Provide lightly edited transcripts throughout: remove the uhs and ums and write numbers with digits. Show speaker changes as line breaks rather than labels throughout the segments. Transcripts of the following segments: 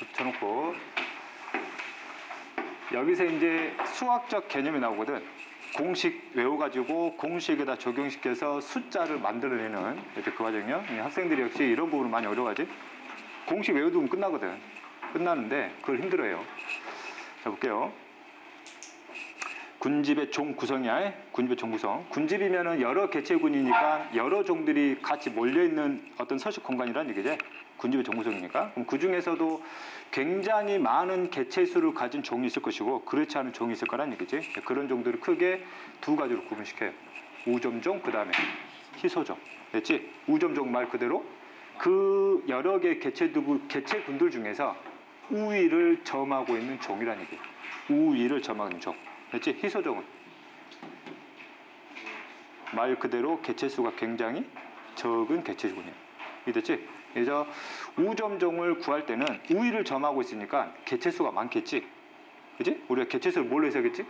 붙여놓고 여기서 이제 수학적 개념이 나오거든. 공식 외워가지고 공식에다 적용시켜서 숫자를 만들어내는 이렇게 그 과정이요. 학생들이 역시 이런 부분을 많이 어려워하지. 공식 외워두면 끝나거든. 끝나는데 그걸 힘들어해요. 자 볼게요. 군집의 종 구성이야. 군집의 종 구성. 군집이면은 여러 개체군이니까 여러 종들이 같이 몰려있는 어떤 서식 공간이란 얘기지. 군집의 종 구성이니까. 그럼 그 중에서도 굉장히 많은 개체수를 가진 종이 있을 것이고 그렇지 않은 종이 있을 거란 얘기지. 그런 종들을 크게 두 가지로 구분시켜요. 우점종, 그 다음에 희소종. 됐지? 우점종 말 그대로 그 여러 개의 개체군들 중에서 우위를 점하고 있는 종이란 얘기예요. 우위를 점하고 있는 종. 됐지? 희소종은 말 그대로 개체수가 굉장히 적은 개체군이에요. 이해됐지? 그래서 우점종을 구할 때는 우위를 점하고 있으니까 개체수가 많겠지? 그치? 우리가 개체수를 뭘로 해석했지?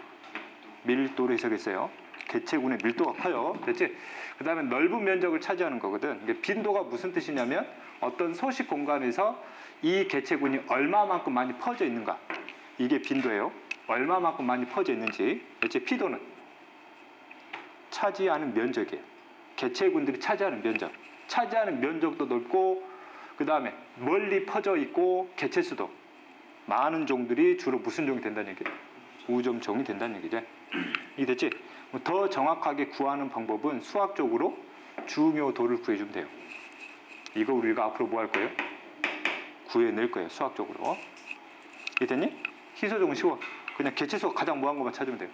밀도로 해석했어요. 개체군의 밀도가 커요. 됐지? 그 다음에 넓은 면적을 차지하는 거거든. 이게 빈도가 무슨 뜻이냐면 어떤 소식 공간에서 이 개체군이 얼마만큼 많이 퍼져 있는가. 이게 빈도예요. 얼마만큼 많이 퍼져 있는지. 됐지? 피도는 차지하는 면적이에요. 개체군들이 차지하는 면적. 차지하는 면적도 넓고 그 다음에 멀리 퍼져 있고 개체수도 많은 종들이 주로 무슨 종이 된다는 얘기예요? 우점종이 된다는 얘기죠. 이해됐지? 더 정확하게 구하는 방법은 수학적으로 중요도를 구해주면 돼요. 이거 우리가 앞으로 뭐 할 거예요? 구해낼 거예요. 수학적으로. 이해됐니? 희소종은 쉬워. 그냥 개체수가 가장 무한 것만 찾으면 돼요.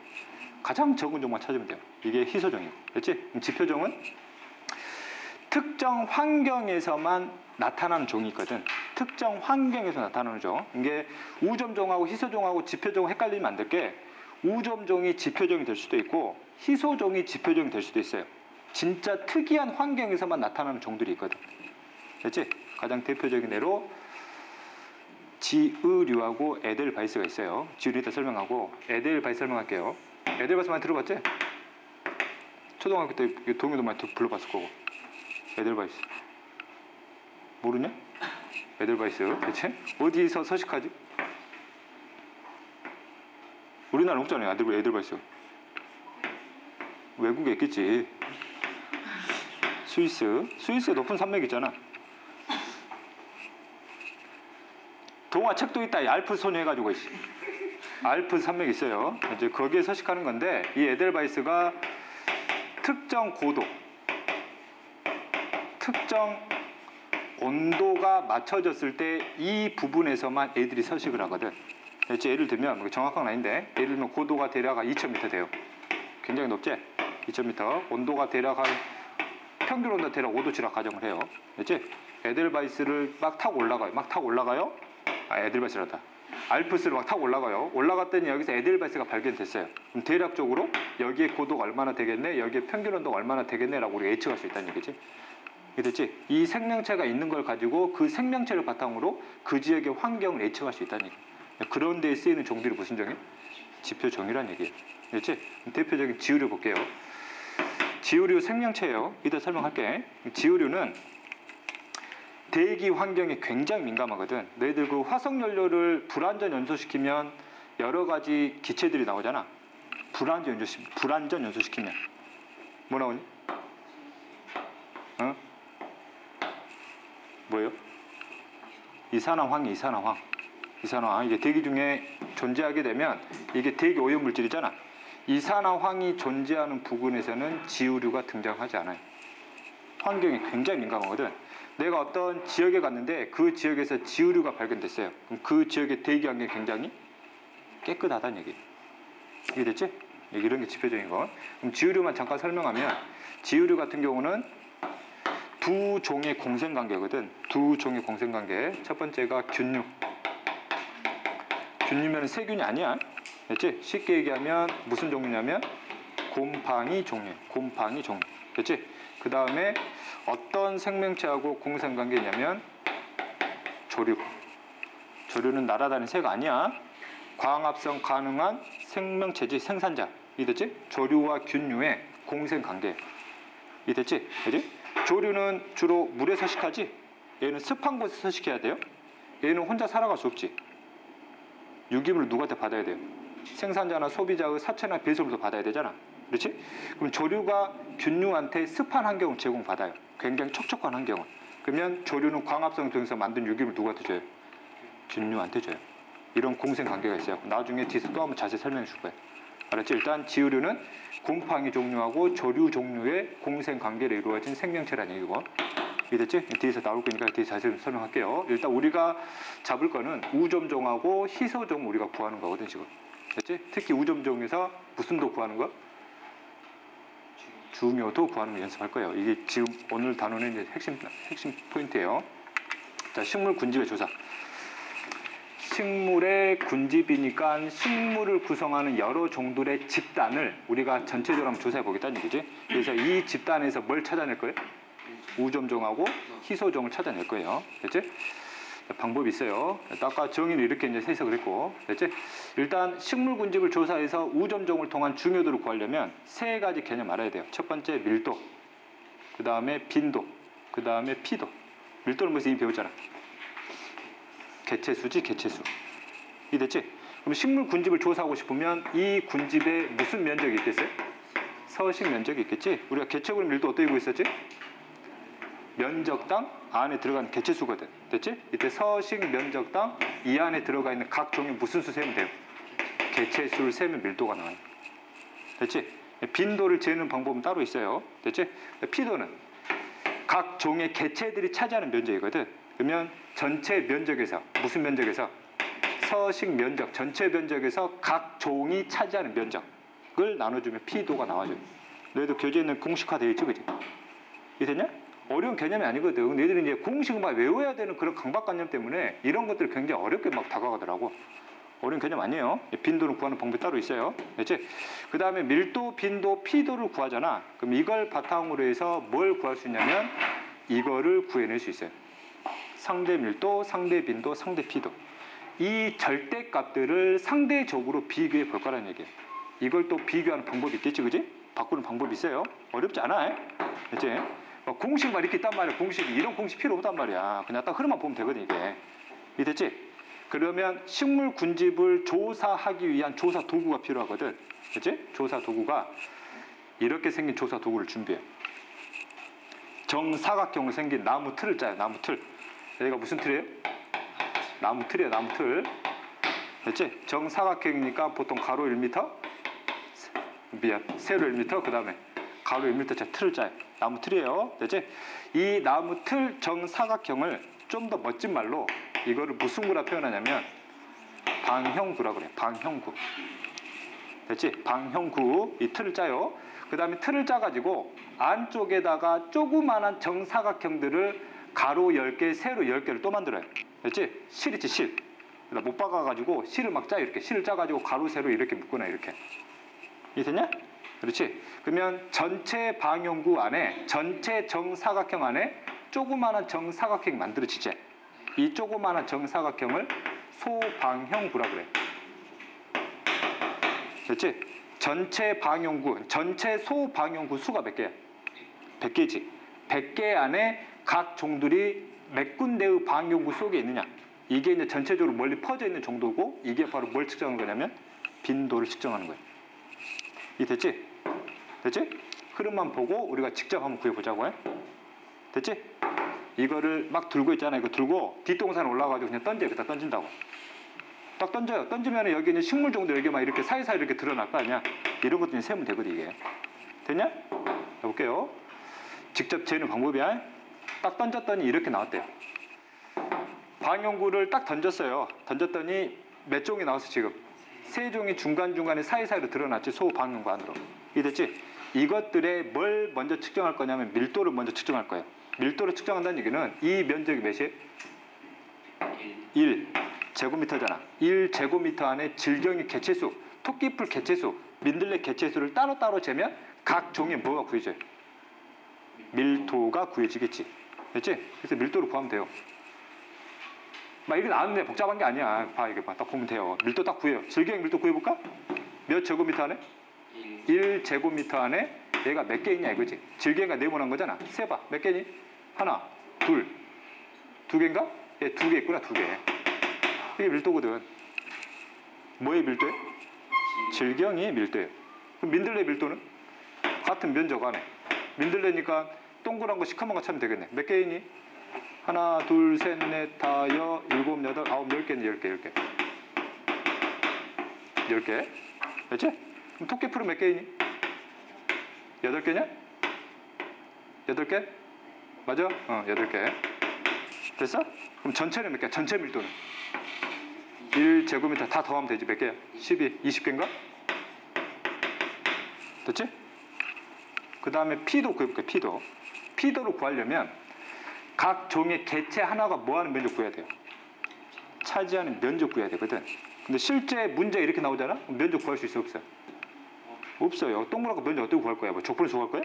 가장 적은 종만 찾으면 돼요. 이게 희소종이고. 됐지? 지표종은 특정 환경에서만 나타나는 종이 있거든. 특정 환경에서 나타나는 종. 이게 우점종하고 희소종하고 지표종을 헷갈리면 안 될 게 우점종이 지표종이 될 수도 있고 희소종이 지표종이 될 수도 있어요. 진짜 특이한 환경에서만 나타나는 종들이 있거든. 됐지? 가장 대표적인 예로 지의류하고 에델바이스가 있어요. 지의류 이따 설명하고 에델바이스 설명할게요. 에델바이스 많이 들어봤지? 초등학교 때 동요도 많이 불러봤을 거고. 에델바이스 모르냐? 에델바이스 대체 어디서 서식하지? 우리나라 없잖아요. 에델바이스 외국에 있겠지. 스위스에 높은 산맥 있잖아. 동화책도 있다. 알프스 소녀 해가지고 알프스 산맥 있어요. 이제 거기에 서식하는 건데 이 에델바이스가 특정 고도 특정 온도가 맞춰졌을 때 이 부분에서만 애들이 서식을 하거든. 예를 들면 정확한 건 아닌데 예를 들면 고도가 대략 2000m 돼요. 굉장히 높지? 2000m 온도가 대략 한 평균 온도 대략 5도치라 가정을 해요. 됐지? 에델바이스를 막 타고 올라가요. 에델바이스라다. 알프스를 막 타고 올라가요. 올라갔더니 여기서 에델바이스가 발견됐어요. 그럼 대략적으로 여기에 고도가 얼마나 되겠네, 여기에 평균 온도가 얼마나 되겠네 라고 우리가 예측할 수 있다는 얘기지. 이해됐지? 이 생명체가 있는 걸 가지고 그 생명체를 바탕으로 그 지역의 환경을 예측할 수 있다는 얘기예요. 그런 데에 쓰이는 종들이 무슨 종이에요? 지표종이라는 얘기예요. 됐지? 대표적인 지의류 볼게요. 지의류 생명체예요. 이따 설명할게. 지의류는 대기 환경에 굉장히 민감하거든. 너희들 그 화석연료를 불완전 연소시키면 여러 가지 기체들이 나오잖아. 불완전 연소시키면 뭐 나오니? 어? 뭐예요? 이산화황이 이산화황. 이게 대기 중에 존재하게 되면 이게 대기 오염물질이잖아. 이산화황이 존재하는 부근에서는 지의류가 등장하지 않아요. 환경이 굉장히 민감하거든. 내가 어떤 지역에 갔는데 그 지역에서 지의류가 발견됐어요. 그럼 그 지역의 대기 환경이 굉장히 깨끗하다는 얘기예요. 이해됐지? 이런 게 지표적인 거. 그럼 지의류만 잠깐 설명하면 지의류 같은 경우는 두 종의 공생관계거든. 두 종의 공생관계. 첫 번째가 균류. 균류면 세균이 아니야. 됐지? 쉽게 얘기하면 무슨 종류냐면 곰팡이 종류. 됐지? 그 다음에 어떤 생명체하고 공생관계냐면 조류. 조류는 날아다니는 새가 아니야. 광합성 가능한 생명체지, 생산자. 이해됐지? 조류와 균류의 공생관계. 이해됐지? 그지? 조류는 주로 물에 서식하지? 얘는 습한 곳에 서식해야 돼요. 얘는 혼자 살아갈 수 없지. 유기물을 누구한테 받아야 돼요? 생산자나 소비자의 사체나 배설물도 받아야 되잖아. 그렇지? 그럼 조류가 균류한테 습한 환경을 제공받아요. 굉장히 촉촉한 환경을. 그러면 조류는 광합성을 통해서 만든 유기물 누구한테 줘요? 균류한테 줘요. 이런 공생관계가 있어요. 나중에 뒤에서 또 한번 자세히 설명해 줄 거예요. 알았지? 일단 지구류는 곰팡이 종류하고 조류 종류의 공생관계로 이루어진 생명체라는 얘기고, 이해됐지? 뒤에서 나올 거니까 뒤에 자세히 설명할게요. 일단 우리가 잡을 거는 우점종하고 희소종 우리가 구하는 거거든 지금. 됐지? 특히 우점종에서 무슨 도 구하는 거? 중요도 구하는 거 연습할 거예요. 이게 지금 오늘 단원의 이제 핵심 포인트예요. 자, 식물 군집의 조사. 식물의 군집이니까 식물을 구성하는 여러 종들의 집단을 우리가 전체적으로 한번 조사해 보겠다는 얘기지. 그래서 이 집단에서 뭘 찾아낼 거예요? 우점종하고 희소종을 찾아낼 거예요. 됐지? 방법이 있어요. 아까 정의는 이렇게 이제 해석을 했고, 됐지? 일단 식물 군집을 조사해서 우점종을 통한 중요도를 구하려면 세 가지 개념 알아야 돼요. 첫 번째 밀도, 그 다음에 빈도, 그 다음에 피도. 밀도는 무슨 이미 배웠잖아. 개체수지, 개체수. 이해됐지? 그럼 식물 군집을 조사하고 싶으면 이 군집에 무슨 면적이 있겠어요? 서식 면적이 있겠지? 우리가 개체구리 밀도 어떻게 구했었지? 면적당 안에 들어가는 개체수거든. 됐지? 이때 서식 면적당 이 안에 들어가 있는 각 종이 무슨 수 세면 돼요? 개체수를 세면 밀도가 나와요. 됐지? 빈도를 재는 방법은 따로 있어요. 됐지? 피도는 각 종의 개체들이 차지하는 면적이거든. 그러면 전체 면적에서 무슨 면적에서? 서식 면적, 전체 면적에서 각 종이 차지하는 면적을 나눠주면 피도가 나와줘요. 너희도 교재에는 공식화되어 있지, 그지? 이해됐냐? 어려운 개념이 아니거든. 너희들이 이제 공식을 막 외워야 되는 그런 강박관념 때문에 이런 것들을 굉장히 어렵게 막 다가가더라고. 어려운 개념 아니에요. 빈도를 구하는 방법이 따로 있어요. 됐지? 그 다음에 밀도, 빈도, 피도를 구하잖아. 그럼 이걸 바탕으로 해서 뭘 구할 수 있냐면 이거를 구해낼 수 있어요. 상대 밀도, 상대 빈도, 상대 피도. 이 절대값들을 상대적으로 비교해 볼 거라는 얘기예요. 이걸 또 비교하는 방법이 있겠지, 그지? 바꾸는 방법이 있어요. 어렵지 않아. 됐지? 공식 막 이렇게 있단 말이야. 공식이. 이런 공식 필요 없단 말이야. 그냥 딱 흐름만 보면 되거든, 이게. 이해됐지? 그러면 식물 군집을 조사하기 위한 조사 도구가 필요하거든. 그치? 조사 도구가 이렇게 생긴 조사 도구를 준비해. 정사각형으로 생긴 나무 틀을 짜요. 나무 틀. 여기가 무슨 틀이에요? 나무 틀이에요. 나무 틀. 됐지? 정사각형이니까 보통 가로 1m, 세로 1m, 그 다음에 가로 1m짜리 틀을 짜요. 나무 틀이에요. 됐지? 이 나무 틀 정사각형을 좀 더 멋진 말로 이거를 무슨 구라 표현하냐면 방형구라고 그래요. 방형구. 됐지? 방형구. 이 틀을 짜요. 그 다음에 틀을 짜가지고 안쪽에다가 조그만한 정사각형들을 가로 10개, 세로 10개를 또 만들어요. 됐지? 실 있지, 실. 못 박아가지고 실을 막 짜요. 이렇게 실을 짜가지고 가로, 세로 이렇게 묶어놔요. 이렇게. 이해됐냐? 그렇지? 그러면 전체 방형구 안에, 전체 정사각형 안에 조그마한 정사각형이 만들어지지. 이 조그마한 정사각형을 소방형구라고 그래. 됐지? 전체 방형구, 전체 소방형구 수가 몇 개야? 100개지. 100개 안에 각 종들이 몇 군데의 방형구 속에 있느냐. 이게 이제 전체적으로 멀리 퍼져 있는 정도고, 이게 바로 뭘 측정하는 거냐면 빈도를 측정하는 거예요. 이해됐지? 됐지? 흐름만 보고 우리가 직접 한번 구해보자고 해. 됐지? 이거를 막 들고 있잖아. 이거 들고 뒷동산 올라가가지고 그냥 던져. 여기다 던진다고. 딱 던져요. 던지면 여기 있는 식물 정도 여기 막 이렇게 사이사이 이렇게 드러날 거 아니야. 이런 것도 세면 되거든, 이게. 됐냐? 해볼게요. 직접 재는 방법이야. 딱 던졌더니 이렇게 나왔대요. 방형구를 딱 던졌어요. 던졌더니 몇 종이 나왔어, 지금? 3종이 중간중간에 사이사이로 드러났지, 소방형구 안으로. 이해됐지? 이것들의 뭘 먼저 측정할 거냐면 밀도를 먼저 측정할 거예요. 밀도를 측정한다는 얘기는 이 면적이 몇이에요? 1 제곱미터잖아. 1 제곱미터 안에 질경의 개체수, 토끼풀 개체수, 민들레 개체수를 따로따로 재면 각 종에 뭐가 구해져요? 밀도가 구해지겠지. 됐지? 그래서 밀도를 구하면 돼요. 막 이게 나왔는데 복잡한 게 아니야. 봐, 이게 봐. 딱 보면 돼요. 밀도 딱 구해요. 질경 밀도 구해볼까? 몇 제곱미터 안에? 1 제곱미터 안에 얘가 몇 개 있냐 이거지. 질개가 네모난 거잖아. 세봐. 몇 개니? 하나, 둘, 두 개인가? 얘 두 개 있구나, 두 개. 이게 밀도거든. 뭐의 밀도예요? 질경이 밀도예요. 그럼 민들레 밀도는? 같은 면적 안에. 민들레니까 동그란 거 시커먼 거 찾으면 되겠네. 몇 개이니? 하나, 둘, 셋, 넷, 다, 여, 일곱, 여덟, 아홉, 10개네, 10개, 10개. 10개. 됐지? 그럼 토끼풀은 몇 개이니? 8개냐? 8개? 맞아? 8개. 됐어? 그럼 전체는 몇 개야? 전체 밀도는? 1제곱미터 다 더하면 되지. 몇 개야? 12, 20개인가? 됐지? 그 다음에 P도 구해볼게. P도를 구하려면 각 종의 개체 하나가 뭐하는 면적 구해야 돼요? 차지하는 면적 구해야 되거든. 근데 실제 문제 이렇게 나오잖아? 면적 구할 수 있어, 없어요? 없어요. 동그랗게 면적 어떻게 구할 거야? 뭐 족분을 구할 거야?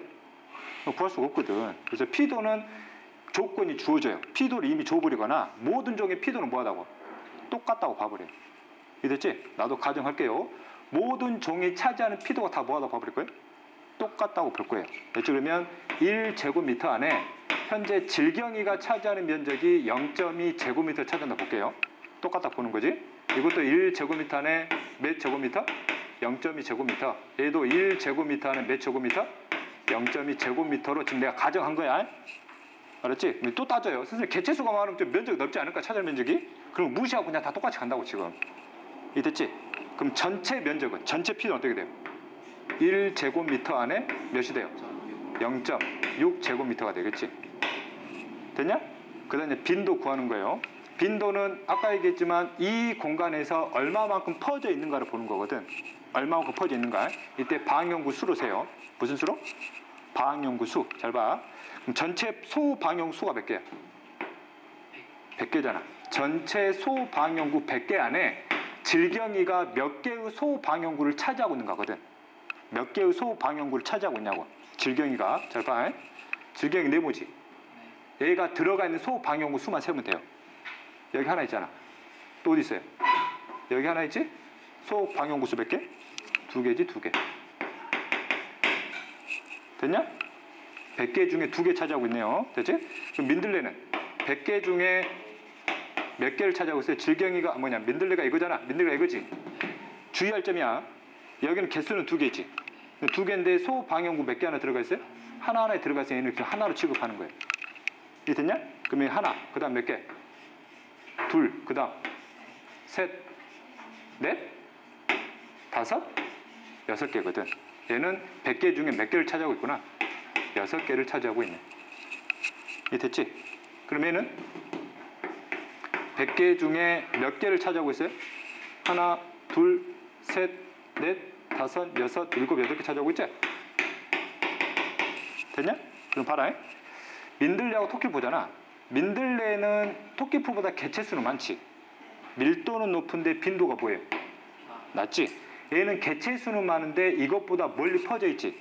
구할 수가 없거든. 그래서 P도는 조건이 주어져요. P도를 이미 줘버리거나 모든 종의 P도는 뭐하다고? 똑같다고 봐버려요. 이해됐지? 나도 가정할게요. 모든 종이 차지하는 P도가 다 뭐하다고 봐버릴 거예요? 똑같다고 볼 거예요. 됐죠? 그러면 1제곱미터 안에 현재 질경이가 차지하는 면적이 0.2 제곱미터 차지한다 볼게요. 똑같다 보는 거지. 이것도 1제곱미터 안에 몇 제곱미터? 0.2 제곱미터. 얘도 1제곱미터 안에 몇 제곱미터? 0.2 제곱미터로 지금 내가 가정한 거야. 알았지? 또 따져요. 선생님 개체수가 많으면 좀 면적이 넓지 않을까? 차지할 면적이? 그럼 무시하고 그냥 다 똑같이 간다고 지금. 이해됐지? 그럼 전체 면적은, 전체 P는 어떻게 돼요? 1제곱미터 안에 몇이 돼요? 0.6 제곱미터가 되겠지. 됐냐? 그 다음에 빈도 구하는 거예요. 빈도는 아까 얘기했지만 이 공간에서 얼마만큼 퍼져 있는가를 보는 거거든. 얼마만큼 퍼져 있는가. 이때 방향구 수로 세요. 무슨 수로? 방향구 수. 잘 봐. 그럼 전체 소방향구 수가 몇 개야? 100개잖아. 전체 소방향구 100개 안에 질경이가 몇 개의 소방향구를 차지하고 있는 거거든. 몇 개의 소방향구를 차지하고 있냐고. 질경이가. 잘 봐. 질경이 네모지. 얘가 들어가 있는 소방향구 수만 세면 돼요. 여기 하나 있잖아. 또 어디 있어요? 여기 하나 있지? 소방향구 수 몇 개? 2개지, 2개. 됐냐? 100개 중에 2개 차지하고 있네요. 됐지? 그럼 민들레는 100개 중에 몇 개를 차지하고 있어요? 질경이가 뭐냐? 민들레가 이거잖아. 민들레가 이거지. 주의할 점이야. 여기는 개수는 2개지. 2개인데 소방향구 몇 개 하나 들어가 있어요? 하나하나에 들어가 있어요. 얘는 이렇게 하나로 취급하는 거예요. 이해 됐냐? 그러면 하나, 그 다음 몇 개? 둘, 그 다음 셋, 넷, 다섯, 6개거든. 얘는 100개 중에 몇 개를 차지하고 있구나? 6개를 차지하고 있네. 이해 됐지? 그럼 얘는 100개 중에 몇 개를 차지하고 있어요? 하나, 둘, 셋, 넷, 다섯, 여섯, 일곱, 8개 차지하고 있지? 됐냐? 그럼 봐라. 민들레하고 토끼 보잖아. 민들레는 토끼풀보다 개체수는 많지. 밀도는 높은데 빈도가 뭐예요? 낮지? 얘는 개체수는 많은데 이것보다 멀리 퍼져 있지?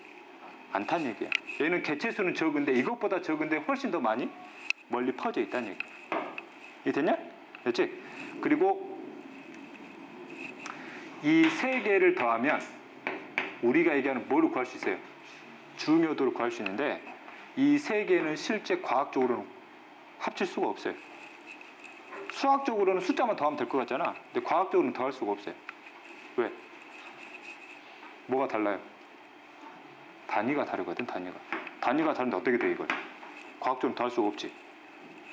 않다는 얘기야. 얘는 개체수는 적은데 이것보다 적은데 훨씬 더 많이 멀리 퍼져 있다는 얘기야. 이해 됐냐? 됐지? 그리고 이 세 개를 더하면 우리가 얘기하는 뭐를 구할 수 있어요? 중요도를 구할 수 있는데 이 세 개는 실제 과학적으로는 합칠 수가 없어요. 수학적으로는 숫자만 더하면 될 것 같잖아. 근데 과학적으로는 더할 수가 없어요. 왜? 뭐가 달라요? 단위가 다르거든, 단위가. 단위가 다른데 어떻게 돼, 이걸? 과학적으로 더할 수가 없지.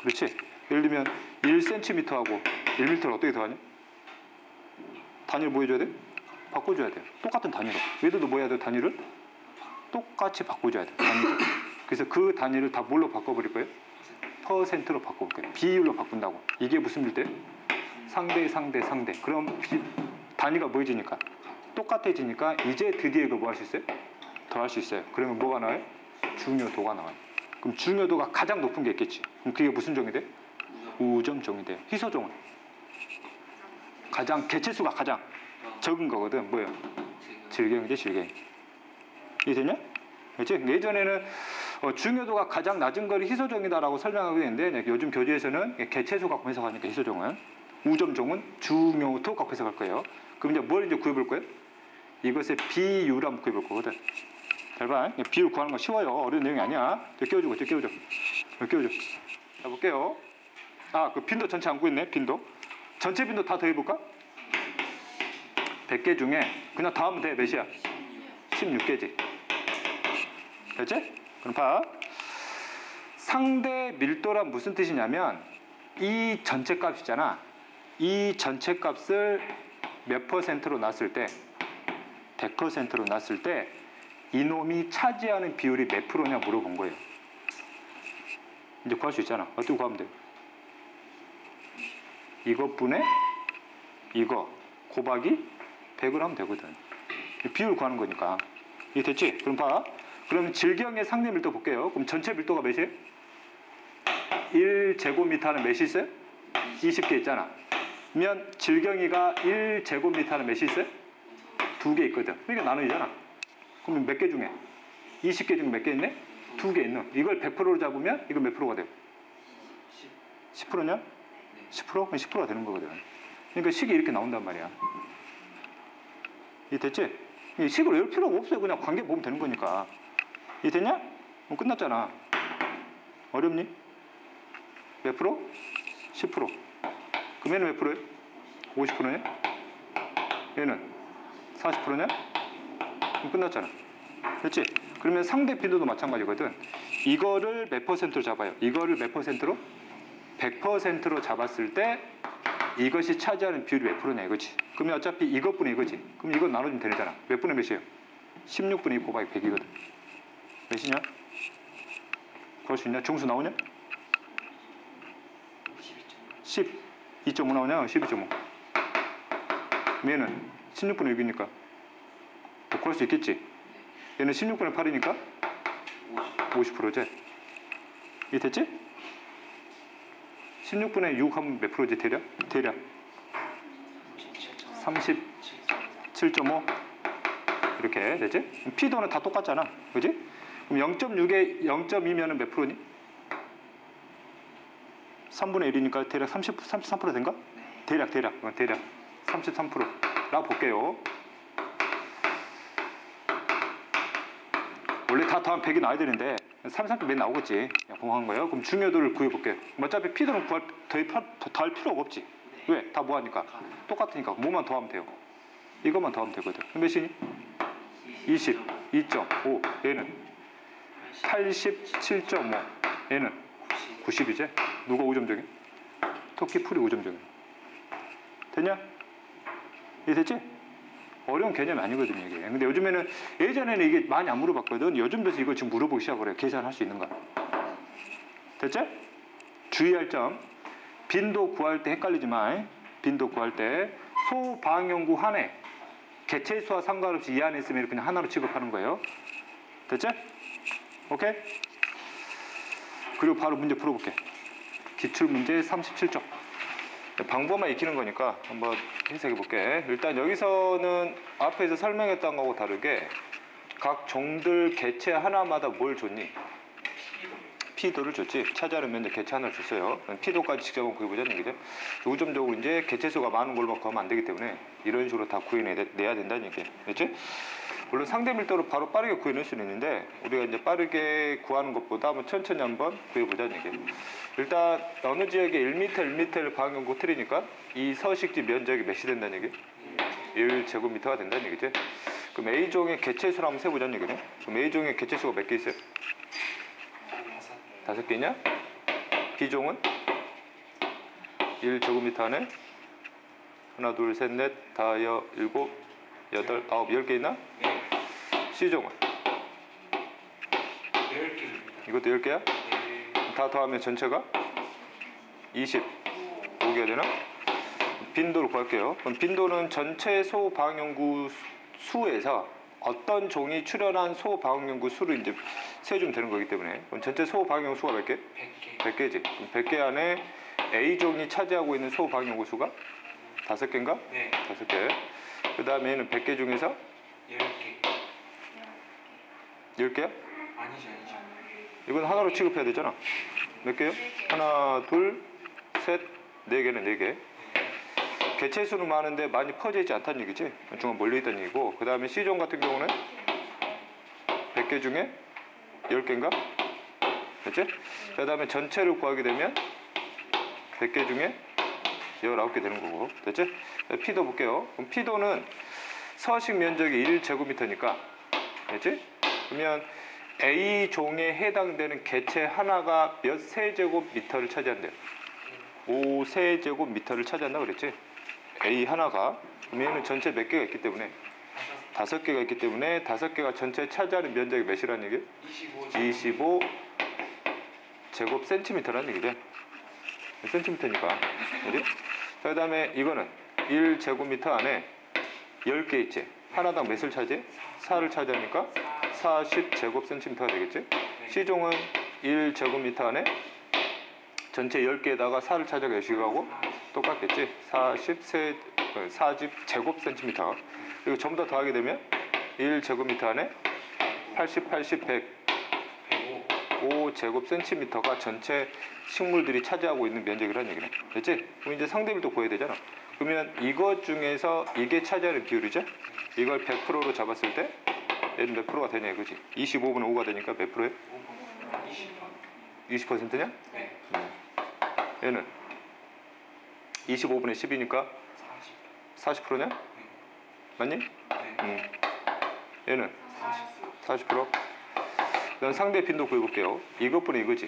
그렇지? 예를 들면 1cm하고 1m를 어떻게 더하냐? 단위를 뭐 해줘야 돼? 바꿔줘야 돼. 똑같은 단위로. 얘들도 뭐 해야 돼, 단위를? 똑같이 바꿔줘야 돼, 단위를. 그래서 그 단위를 다 뭘로 바꿔버릴 거예요? 퍼센트로 바꿔볼 거예요. 비율로 바꾼다고. 이게 무슨 밀도예요? 상대, 상대, 상대. 그럼 단위가 뭐해지니까? 똑같아지니까 이제 드디어 이걸 뭐 할 수 있어요? 더 할 수 있어요. 그러면 뭐가 나와요? 중요도가 나와요. 그럼 중요도가 가장 높은 게 있겠지. 그럼 그게 무슨 종이 돼? 우점종이 돼요. 희소종은 가장 개체수가 가장 적은 거거든. 뭐예요? 질경이지, 질경. 이해되냐? 그렇지? 예전에는 중요도가 가장 낮은 걸 희소종이다라고 설명하고 있는데 요즘 교재에서는 개체수 갖고 해석하니까 희소종은, 우점종은 중요도 갖고 해석할 거예요. 그럼 이제 뭘 이제 구해볼 거예요? 이것의 비율을 한번 구해볼 거거든. 잘 봐. 비율 구하는 거 쉬워요. 어려운 내용이 아니야. 저 끼워주고, 저 끼워줘. 자, 볼게요. 그 빈도 전체 안 구했네. 빈도. 전체 빈도 다 더해볼까? 100개 중에 그냥 더하면 돼. 몇이야? 16개지. 됐지? 그럼 봐. 상대 밀도란 무슨 뜻이냐면 이 전체 값이잖아. 이 전체 값을 몇 퍼센트로 놨을 때 100%로 놨을 때 이놈이 차지하는 비율이 몇 프로냐 물어본 거예요. 이제 구할 수 있잖아. 어떻게 구하면 돼요? 이것분의 이거 곱하기 100을 하면 되거든. 비율 구하는 거니까. 이게 됐지? 그럼 봐. 그럼 질경의 상대 밀도 볼게요. 그럼 전체 밀도가 몇이에요? 1제곱미터는 몇이 있어요? 20개 있잖아. 그러면 질경이가 1제곱미터는 몇이 있어요? 2개 있거든. 그러니까 나누이잖아. 그러면 몇 개 중에? 20개 중에 몇 개 있네? 2개 있는. 이걸 100%로 잡으면 이거 몇 프로가 돼요? 10%냐? 10%? 그럼 10%가 되는 거거든. 그러니까 식이 이렇게 나온단 말이야. 이해 됐지? 식을 외울 필요가 없어요. 그냥 관계 보면 되는 거니까. 이해 됐냐? 그럼 끝났잖아. 어렵니? 몇 프로? 10%. 그럼 얘는 몇 프로예요? 50%냐? 얘는 40%냐? 그럼 끝났잖아. 됐지? 그러면 상대 빈도도 마찬가지거든. 이거를 몇 퍼센트로 잡아요? 이거를 몇 퍼센트로? 100%로 잡았을 때 이것이 차지하는 비율이 몇 프로냐 이거지. 그러면 어차피 이것분의 이거지. 그럼 이거 나눠주면 되잖아. 몇 분의 몇이에요? 16분의 2 곱하기 100이거든. 몇이냐? 구할 수 있냐? 정수 나오냐? 2.5 나오냐? 12.5. 얘는 16분의 6이니까 구할 수 있겠지? 얘는 16분의 8이니까 50%지? 이게 됐지? 16분의 6 하면 몇 프로지 대략? 대략 37.5 이렇게 됐지? P도는 다 똑같잖아. 그지? 그럼 0.6에 0.2면은 몇 프로니? 3분의 1이니까 대략 33% 된가? 대략 33%라고 볼게요. 원래 다 더하면 100이 나와야 되는데 33도 몇 나오겠지. 공한 거예요. 그럼 중요도를 구해볼게요. 어차피 P도는 더할 필요가 없지. 왜? 다 뭐하니까? 똑같으니까 뭐만 더하면 돼요. 이것만 더하면 되거든. 몇이니? 20, 2.5 얘는 87.5 얘는 90이지? 누가 5점적이야? 토끼 풀이 5점적이야. 됐냐? 이해 됐지? 어려운 개념이 아니거든요 이게. 근데 요즘에는 예전에는 이게 많이 안 물어봤거든. 요즘 들어서 이거 지금 물어보기 시작을 해요. 계산할 수 있는가? 됐지? 주의할 점. 빈도 구할 때 헷갈리지 마. 빈도 구할 때 소방연구 한해 개체수와 상관없이 이 안에 있으면 그냥 하나로 취급하는 거예요. 됐지? 오케이? 그리고 바로 문제 풀어볼게. 기출문제 37쪽. 방법만 익히는 거니까 한번 해석해 볼게. 일단 여기서는 앞에서 설명했던 거하고 다르게 각 종들 개체 하나마다 뭘 줬니? P도를 줬지. 차지하는 면적 개체 하나를 줬어요. P도까지 직접 한번 구해보자는 얘기죠. 우점적으로 이제 개체수가 많은 걸만 구하면 안 되기 때문에 이런 식으로 다 구해내야 된다는 얘기예요. 됐지? 물론 상대 밀도로 바로 빠르게 구해낼 수는 있는데 우리가 이제 빠르게 구하는 것보다 한번 천천히 한번 구해보자는 얘기예요. 일단 어느 지역에 1m를 방향구 틀이니까 이 서식지 면적이 몇이 된다는 얘기예요? 1제곱미터가 된다는 얘기죠. 그럼 A종의 개체수를 한번 세보자는 얘기네. 그럼 A종의 개체수가 몇 개 있어요? 5개냐? B종은 1제곱미터 안에 하나, 둘, 셋, 넷, 다, 일곱, 여덟, 아홉, 10개 있나?
네.
C종은?
10개입니다.
이것도 10개야?
네.
다 더하면 전체가 25개가 되나? 빈도를 구할게요. 그럼 빈도는 전체 소방연구 수에서 어떤 종이 출현한 소방연구 수를 이제 세주면 되는 거기 때문에 그럼 전체 소방연구 수가 몇 개?
100개.
100개지. 그럼 100개 안에 A종이 차지하고 있는 소방연구 수가 5개인가?
네.
5개. 그 다음에 얘는 100개 중에서
10개.
10개야?
아니죠.
이건 하나로 취급해야 되잖아. 몇 개요? 하나, 둘, 셋, 4개는 4개. 개체수는 많은데 많이 퍼져 있지 않다는 얘기지. 중간 몰려있다는 얘기고. 그 다음에 C종 같은 경우는 100개 중에 10개인가? 됐지? 그 다음에 전체를 구하게 되면 100개 중에 19개 되는 거고. 됐지? 피도 볼게요. 그럼 피도는 서식 면적이 1제곱미터니까, 됐지? 그러면 A 종에 해당되는 개체 하나가 몇 세제곱미터를 차지한대요? 5세제곱미터를 차지한다 그랬지? A 하나가. 그럼 얘는 전체 몇 개가 있기 때문에 5개가 있기 때문에 5개가 전체 차지하는 면적이 몇이라는 얘기예요? 25 제곱센티미터라는 얘기죠. 센티미터니까. 그지? 자, 그 다음에 이거는 1제곱미터 안에 10개 있지. 하나당 몇을 차지해? 4를 차지하니까 40제곱센티미터가 되겠지. C종은 1제곱미터 안에 전체 10개에다가 4를 차지하고 여식하고 똑같겠지. 40제곱센티미터. 그리고 전부 다 더하게 되면 1제곱미터 안에 80, 100 5제곱센티미터가 전체 식물들이 차지하고 있는 면적이라는 얘기네. 됐지? 그럼 이제 상대비도 구해야 되잖아. 그러면 이것 중에서 이게 차지하는 비율이죠? 이걸 100%로 잡았을 때 얘는 몇 프로가 되냐 이거지? 25분의 5가 되니까 몇 프로에? 20%냐?
네.
얘는 25분의 10이니까 40%냐? 맞니?
네.
얘는 40%? 그럼 상대 빈도 구해볼게요. 이것분의 이거지.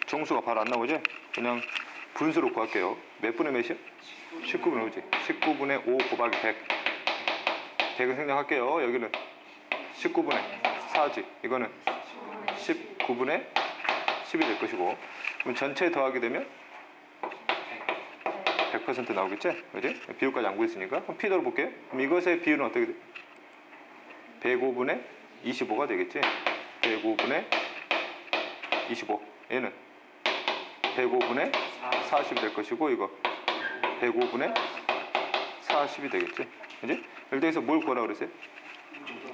정수가 바로 안 나오지? 그냥 분수로 구할게요. 몇 분의 몇이야? 19분의 5지. 19분의 5 곱하기 100. 100은 생략할게요. 여기는 19분의 4지. 이거는 19분의 10이 될 것이고. 그럼 전체 더하게 되면 100% 나오겠지? 그지? 비율까지 안 구했으니까. 그럼 피도를 볼게요. 그럼 이것의 비율은 어떻게 돼? 105분의 25가 되겠지? 105분의 25. 얘는 105분의 40이 될 것이고, 이거 105분의 40이 되겠지? 그지? 여기서 뭘 구하라고 그랬어요?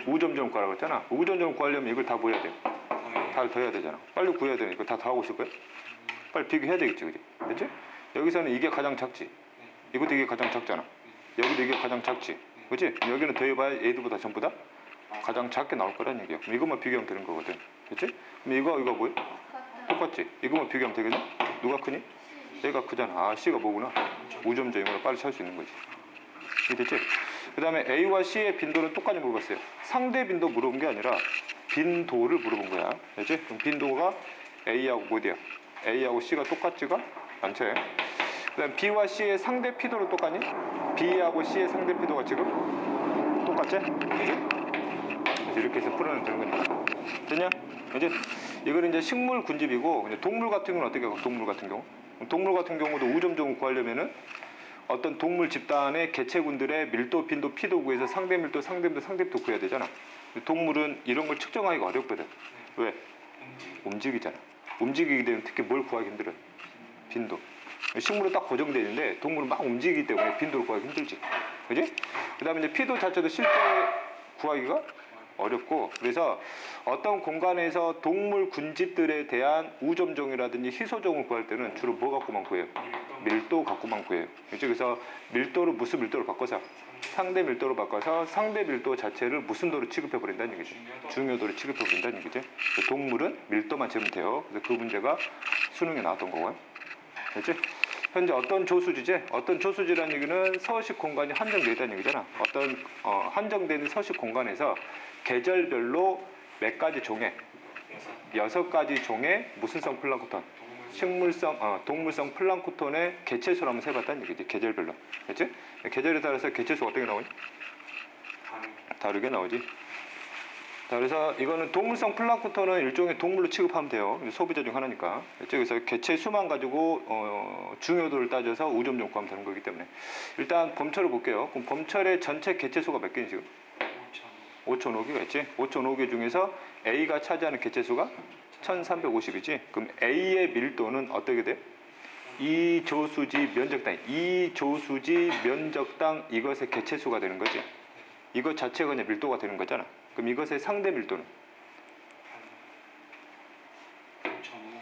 우점점 구하라고 했잖아. 우점점 구하려면 이걸 다 구해야 돼. 다 더해야 되잖아. 빨리 구해야 되니까 다 더하고 있을 거야? 빨리 비교해야 되겠지, 그지? 됐지? 여기서는 이게 가장 작지? 이것도 이게 가장 작잖아. 여기도 이게 가장 작지? 그지? 여기는 더해봐야 얘들보다 전부 다 가장 작게 나올 거란 얘기야. 그럼 이것만 비교하면 되는 거거든. 그치? 그럼 이거 뭐야? 똑같지? 이것만 비교하면 되겠네? 누가 크니? 얘가 크잖아. 아, C가 뭐구나? 우점점이구나. 빨리 찾을 수 있는 거지. 됐지? 그 다음에 A와 C의 빈도는 똑같이 물어봤어요. 상대 빈도 물어본 게 아니라 빈도를 물어본 거야. 됐지? 그럼 빈도가 A하고 뭐야? A하고 C가 똑같지가 않지? 그 다음 B와 C의 상대 피도는 똑같니? B하고 C의 상대 피도가 지금 똑같지? 그치? 이렇게 해서 풀어내면 되는 거니까. 됐냐? 이제 이거는 이제 식물 군집이고, 이제 동물 같은 경우는 어떻게 하고? 동물 같은 경우? 동물 같은 경우도 우점종을 구하려면은 어떤 동물 집단의 개체군들의 밀도, 빈도, 피도 구해서 상대 밀도, 상대 밀도, 상대 피도 구해야 되잖아. 동물은 이런 걸 측정하기가 어렵거든. 왜? 움직이잖아. 움직이게 되면 특히 뭘 구하기 힘들어? 빈도. 식물은 딱 고정되어 있는데 동물은 막 움직이기 때문에 빈도를 구하기 힘들지. 그지? 그 다음에 이제 피도 자체도 실제 구하기가 어렵고, 그래서 어떤 공간에서 동물 군집들에 대한 우점종이라든지 희소종을 구할 때는 주로 뭐 갖고만 구해요? 밀도 갖고만 구해요. 그래서 밀도를 무슨 밀도로 바꿔서? 상대 밀도로 바꿔서 상대 밀도 자체를 무슨 도로 취급해 버린다는 얘기죠. 중요도로 취급해 버린다는 얘기죠. 동물은 밀도만 재면 돼요. 그래서 그 문제가 수능에 나왔던 거고요. 그렇지? 현재 어떤 조수지제? 어떤 조수지라는 얘기는 서식 공간이 한정되어 있다는 얘기잖아. 어떤 한정되는 서식 공간에서 계절별로 몇 가지 종의 6가지 종의 무슨 성 플랑크톤? 식물성, 동물성 플랑크톤의 개체수를 한번 세봤다는 얘기지. 계절별로. 그렇지? 계절에 따라서 개체수가 어떻게 나오니? 다르게 나오지. 자, 그래서 이거는 동물성 플랑크톤은 일종의 동물로 취급하면 돼요. 소비자 중 하나니까. 그래서 개체 수만 가지고 중요도를 따져서 우점종 구하면 되는 거기 때문에. 일단 범철을 볼게요. 그럼 범철의 전체 개체 수가 몇 개니 지금? 5,005개가 있지. 5,005개 중에서 A가 차지하는 개체 수가 1,350이지. 그럼 A의 밀도는 어떻게 돼? 이 조수지 면적당. 이 조수지 면적당 이것의 개체 수가 되는 거지. 이것 자체가 그냥 밀도가 되는 거잖아. 그럼 이것의 상대 밀도는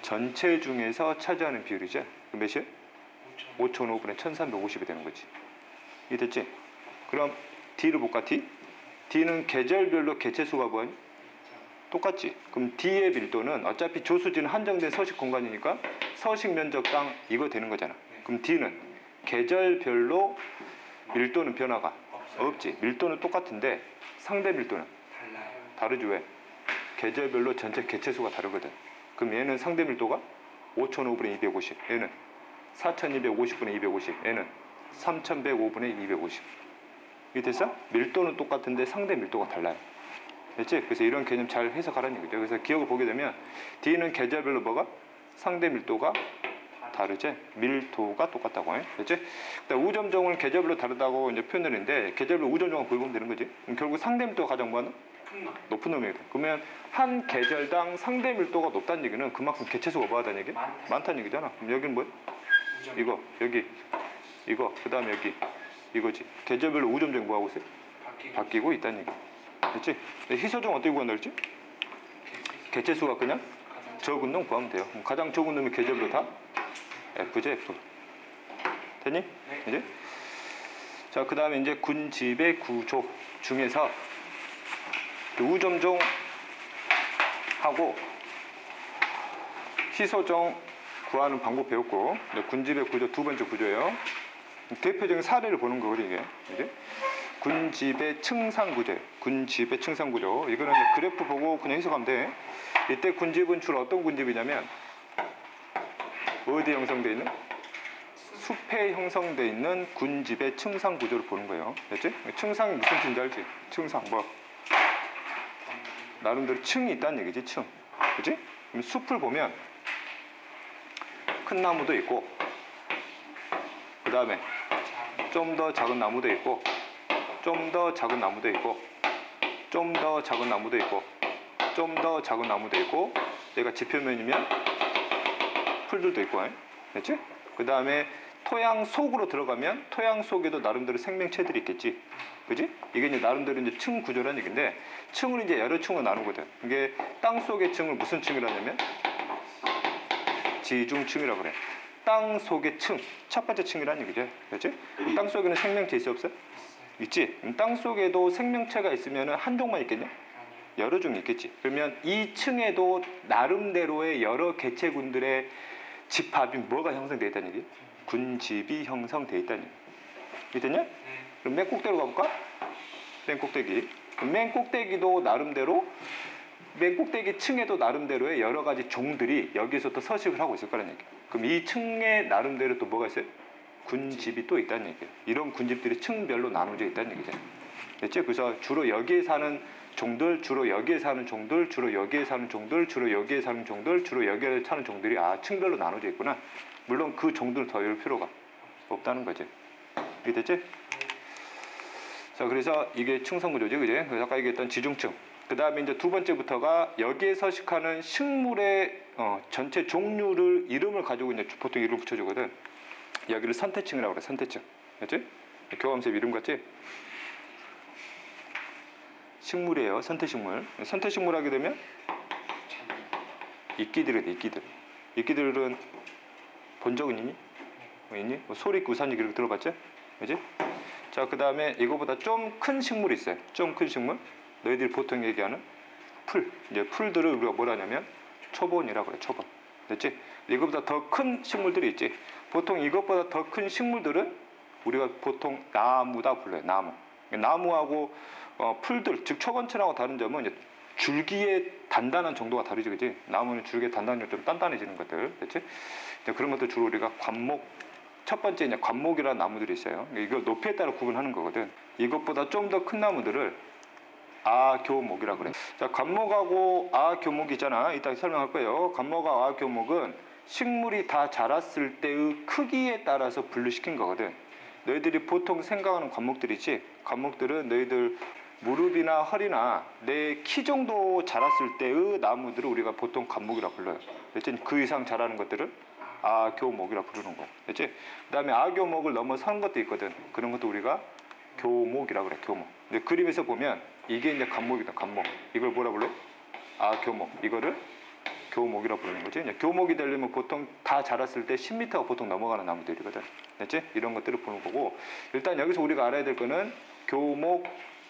전체 중에서 차지하는 비율이죠. 그럼 몇이야? 5,005분의 1,350이 되는 거지. 이해됐지? 그럼 D를 볼까? D? D는 계절별로 개체수가 뭐니? 똑같지? 그럼 D의 밀도는 어차피 조수지는 한정된 서식 공간이니까 서식 면적당 이거 되는 거잖아. 그럼 D는 계절별로 밀도는 변화가
없어요.
없지. 밀도는 똑같은데 상대 밀도는
달라요.
다르지. 왜? 계절별로 전체 개체수가 다르거든. 그럼 얘는 상대 밀도가 5,005분의 250, 얘는 4,250분의 250, 얘는 3,105분의 250. 이게 됐어? 밀도는 똑같은데 상대 밀도가 달라요. 됐지? 그래서 이런 개념 잘 해석하라는 얘기죠. 그래서 기억을 보게 되면 D는 계절별로 뭐가? 상대 밀도가 다르지? 밀도가 똑같다고. 됐지? 그다음 우점종을 계절별로 다르다고 이제 표현했는데 계절별로 우점종을 구해보면 되는 거지. 그럼 결국 상대 밀도가 가장 뭐하는? 높은 놈이거든. 그러면 한 계절당 상대 밀도가 높다는 얘기는 그만큼 개체수가 뭐하다는 얘기? 많다는 얘기잖아. 그럼 여기는 뭐야?
우점.
이거, 여기, 이거, 그 다음에 여기, 이거지. 계절별로 우점종이 뭐하고 있어요? 바뀌고 있다는 얘기. 됐지? 희소종 어떻게 구한다 그랬지? 개체수가 그냥
가장
적은 놈 구하면 돼요. 그럼 가장 적은 놈이 계절별로 다 F지, F. 됐니?
네.
이제? 자, 그 다음에 이제 군집의 구조 중에서 우점종하고 희소종 구하는 방법 배웠고, 군집의 구조 두 번째 구조예요. 대표적인 사례를 보는 거거든요, 이게. 이제 군집의 층상 구조예요. 군집의 층상 구조. 이거는 이제 그래프 보고 그냥 해석하면 돼. 이때 군집은 주로 어떤 군집이냐면 어디에 형성되어 있는? 숲에 형성되어 있는 군집의 층상 구조를 보는 거예요. 됐지? 층상이 무슨 뜻인지 알지? 층상 뭐? 나름대로 층이 있다는 얘기지, 층. 그지? 그럼 숲을 보면 큰 나무도 있고, 그 다음에 좀 더 작은 나무도 있고, 좀 더 작은 나무도 있고, 좀 더 작은 나무도 있고, 좀 더 작은 나무도 있고, 얘가 지표면이면 풀들도 있고, 됐지? 그 다음에 토양 속으로 들어가면 토양 속에도 나름대로 생명체들이 있겠지. 그지? 이게 이제 나름대로 이제 층 구조라는 얘기인데, 층을 이제 여러 층으로 나누거든. 이게 땅 속의 층을 무슨 층이라 하냐면 지중층이라고 그래. 땅 속의 층, 첫 번째 층이라는 얘기죠. 그렇지? 땅 속에는 생명체 있어 없어? 있지. 땅 속에도 생명체가 있으면 한 종만 있겠냐? 여러 종이 있겠지. 그러면 이 층에도 나름대로의 여러 개체군들의 집합이 뭐가 형성되어 있다는 얘기? 군집이 형성되어 있다는 얘기. 이해됐냐?
네.
그럼 맨 꼭대기로 가볼까? 맨 꼭대기. 그럼 맨 꼭대기도 나름대로 맨 꼭대기 층에도 나름대로의 여러 가지 종들이 여기서 또 서식을 하고 있을 거라는 얘기예요. 그럼 이 층에 나름대로 또 뭐가 있어요? 군집이 또 있다는 얘기예요. 이런 군집들이 층별로 나눠져 있다는 얘기죠. 됐죠? 그래서 주로 여기에 사는 종들, 주로 여기에 사는 종들, 주로 여기에 사는 종들, 주로 여기에 사는 종들, 주로 여기에 사는 종들이 층별로 나눠져 있구나. 물론 그 종들을 더 외울 필요가 없다는 거지. 이게 됐지? 자, 그래서 이게 층성구조지, 그지? 그래서 아까 얘기했던 지중층. 그 다음에 이제 두 번째부터가 여기에 서식하는 식물의 전체 종류를 이름을 가지고 이제 보통 이름을 붙여주거든. 여기를 선태층이라고 그래, 선태층. 그렇지? 교감쌤 이름 같지? 식물이에요, 선태식물. 선태식물 하게 되면 이끼들이 돼, 이끼들. 이끼들은 본 적은 있니? 있니? 뭐 소리, 우산이 이렇게 들어봤지? 그지? 자, 그 다음에 이거보다 좀 큰 식물이 있어요. 좀 큰 식물. 너희들이 보통 얘기하는 풀. 이제 풀들을 우리가 뭐라 하냐면 초본이라고 그래, 초본. 됐지? 이거보다 더 큰 식물들이 있지. 보통 이것보다 더 큰 식물들은 우리가 보통 나무다 불러요, 나무. 나무하고 풀들, 즉 초본층하고 다른 점은 이제 줄기의 단단한 정도가 다르지, 그지? 나무는 줄기의 단단함이 좀 단단해지는 것들, 됐지? 그런 것들 주로 우리가 관목, 첫 번째 이제 관목이라는 나무들이 있어요. 이거 높이에 따라 구분하는 거거든. 이것보다 좀 더 큰 나무들을 아교목이라고 그래. 자, 관목하고 아교목이 있잖아. 이따 설명할 거예요. 관목과 아교목은 식물이 다 자랐을 때의 크기에 따라서 분류시킨 거거든. 너희들이 보통 생각하는 관목들이지. 관목들은 너희들 무릎이나 허리나 내 키 정도 자랐을 때의 나무들을 우리가 보통 관목이라고 불러요. 됐지? 그 이상 자라는 것들을 아교목이라고 부르는 거. 됐지? 그 다음에 아교목을 넘어선 것도 있거든. 그런 것도 우리가 교목이라고 그래, 교목. 근데 그림에서 보면 이게 이제 관목이다, 관목. 이걸 뭐라 불러요? 교목. 이거를 교목이라고 부르는 거지. 이제 교목이 되려면 보통 다 자랐을 때 10m가 보통 넘어가는 나무들이거든. 됐지? 이런 것들을 보는 거고. 일단 여기서 우리가 알아야 될 거는 교목,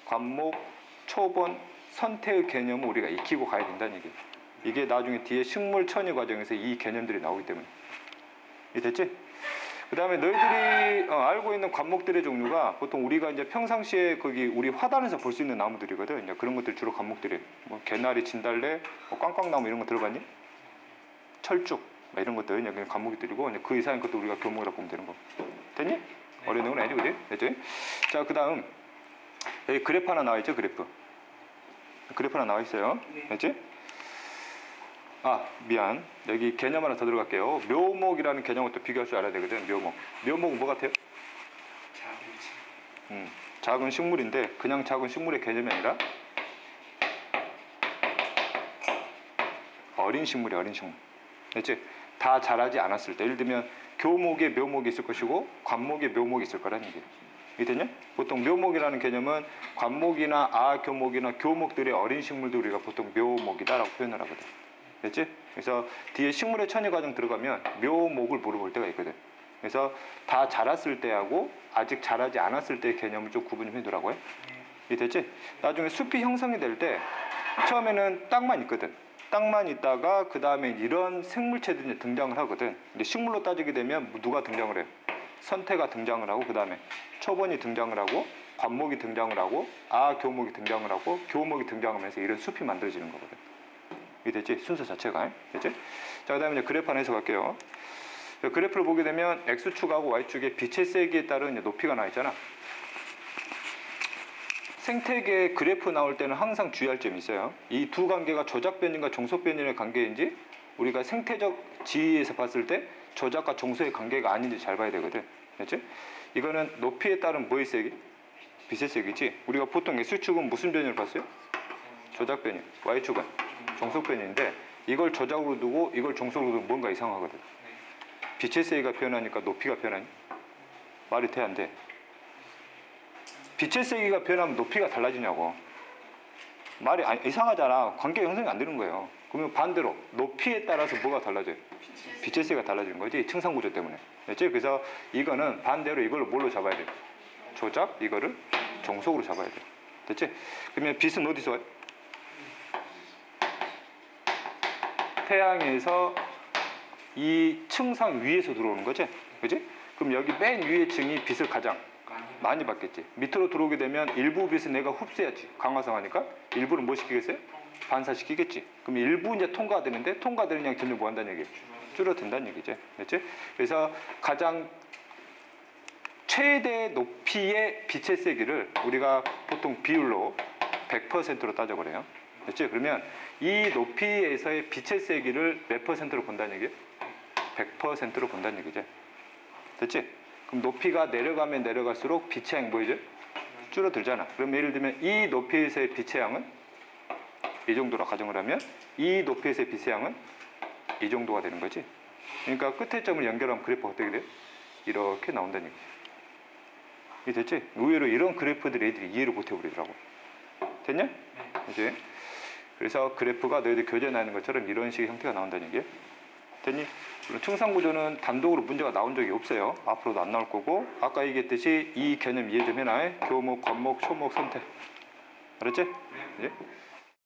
관목, 초본, 선태의 개념을 우리가 익히고 가야 된다는 얘기예요. 이게 나중에 뒤에 식물 천위 과정에서 이 개념들이 나오기 때문에. 이해 됐지? 그다음에 너희들이 알고 있는 관목들의 종류가 보통 우리가 이제 평상시에 거기 우리 화단에서 볼 수 있는 나무들이거든. 이제 그런 것들 주로 관목들이 뭐 개나리, 진달래, 뭐 꽝꽝나무 이런 거 들어봤니? 철쭉 뭐 이런 것들 이제 그냥 관목들이고 이제 그 이상의 것도 우리가 교목이라고 보면 되는 거. 됐니? 어려운 건 아니지, 그지? 됐지? 자, 그다음 여기 그래프 하나 나와 있죠, 그래프. 그래프 하나 나와 있어요. 됐지? 아, 미안. 여기 개념 하나 더 들어갈게요. 묘목이라는 개념을 또 비교할 줄 알아야 되거든. 묘목. 묘목은 뭐 같아요?
작은
작은 식물인데 그냥 작은 식물의 개념이 아니라 어린 식물이야, 어린 식물. 됐지? 다 자라지 않았을 때. 예를 들면 교목에 묘목이 있을 것이고 관목에 묘목이 있을 거라는 얘기예요. 이해됐냐? 보통 묘목이라는 개념은 관목이나 아교목이나 교목들의 어린 식물들 우리가 보통 묘목이다라고 표현을 하거든. 됐지? 그래서 뒤에 식물의 천여 과정 들어가면 묘목을 물어볼 때가 있거든. 그래서 다 자랐을 때하고 아직 자라지 않았을 때의 개념을 좀 구분 좀 해두라고요. 이해됐지? 나중에 숲이 형성이 될 때 처음에는 땅만 있거든. 땅만 있다가 그 다음에 이런 생물체들이 등장을 하거든. 근데 식물로 따지게 되면 누가 등장을 해요? 선태가 등장을 하고 그 다음에 초본이 등장을 하고 관목이 등장을 하고 아교목이 등장을 하고 교목이 등장하면서 이런 숲이 만들어지는 거거든. 이해됐지? 순서 자체가. 됐지? 자, 그 다음에 이제 그래프 하나 해석할게요. 그래프를 보게 되면 X축하고 Y축에 빛의 세기에 따른 높이가 나와 있잖아. 생태계 그래프 나올 때는 항상 주의할 점이 있어요. 이 두 관계가 조작 변인과 종속 변인의 관계인지 우리가 생태적 지위에서 봤을 때 조작과 종속의 관계가 아닌지 잘 봐야 되거든. 됐지? 이거는 높이에 따른 뭐의 세기? 빛의 세기지. 우리가 보통 X축은 무슨 변인을 봤어요? 조작 변인. Y축은 종속 변인인데 이걸 조작으로 두고 이걸 종속으로 두고 뭔가 이상하거든. 빛의 세기가 변하니까 높이가 변하니? 말이 돼, 안 돼? 빛의 세기가 변하면 높이가 달라지냐고. 말이 이상하잖아. 관계가 형성이 안 되는 거예요. 그러면 반대로 높이에 따라서 뭐가 달라져요? 빛의 세기가 달라지는 거지. 층상 구조 때문에. 됐지? 그래서 이거는 반대로 이걸로 뭘로 잡아야 돼? 조작, 이거를 종속으로 잡아야 돼. 됐지? 그러면 빛은 어디서 와요? 태양에서 이 층상 위에서 들어오는 거지? 그지? 그럼 여기 맨 위의 층이 빛을 가장 많이 받겠지. 밑으로 들어오게 되면 일부 빛은 내가 흡수해야지. 강화성하니까 일부를 뭐 시키겠어요? 반사시키겠지. 그럼 일부 이제 통과되는데 통과되는 양이 점점 뭐 한다는 얘기예요? 줄어든다는 얘기죠. 됐지? 그래서 가장 최대 높이의 빛의 세기를 우리가 보통 비율로 100%로 따져버려요. 됐지? 그러면 이 높이에서의 빛의 세기를 몇 %로 본다는 얘기예요? 100%로 본다는 얘기죠. 됐지? 그럼 높이가 내려가면 내려갈수록 빛의 양이 보이죠? 줄어들잖아. 그럼 예를 들면 이 높이에서의 빛의 양은 이 정도로 가정을 하면 이 높이에서의 빛의 양은 이 정도가 되는 거지. 그러니까 끝의 점을 연결하면 그래프가 어떻게 돼요? 이렇게 나온다는 얘기지. 이해 됐지? 의외로 이런 그래프들 애들이 이해를 못 해버리더라고. 됐냐? 이제 그래서 그래프가 너희들 교재에 나오는 것처럼 이런 식의 형태가 나온다는 얘기예요. 됐니? 물론 층상구조는 단독으로 문제가 나온 적이 없어요. 앞으로도 안 나올 거고 아까 얘기했듯이 이 개념 이해 좀 해놔. 교목, 관목, 초목, 선택. 알았지? 네.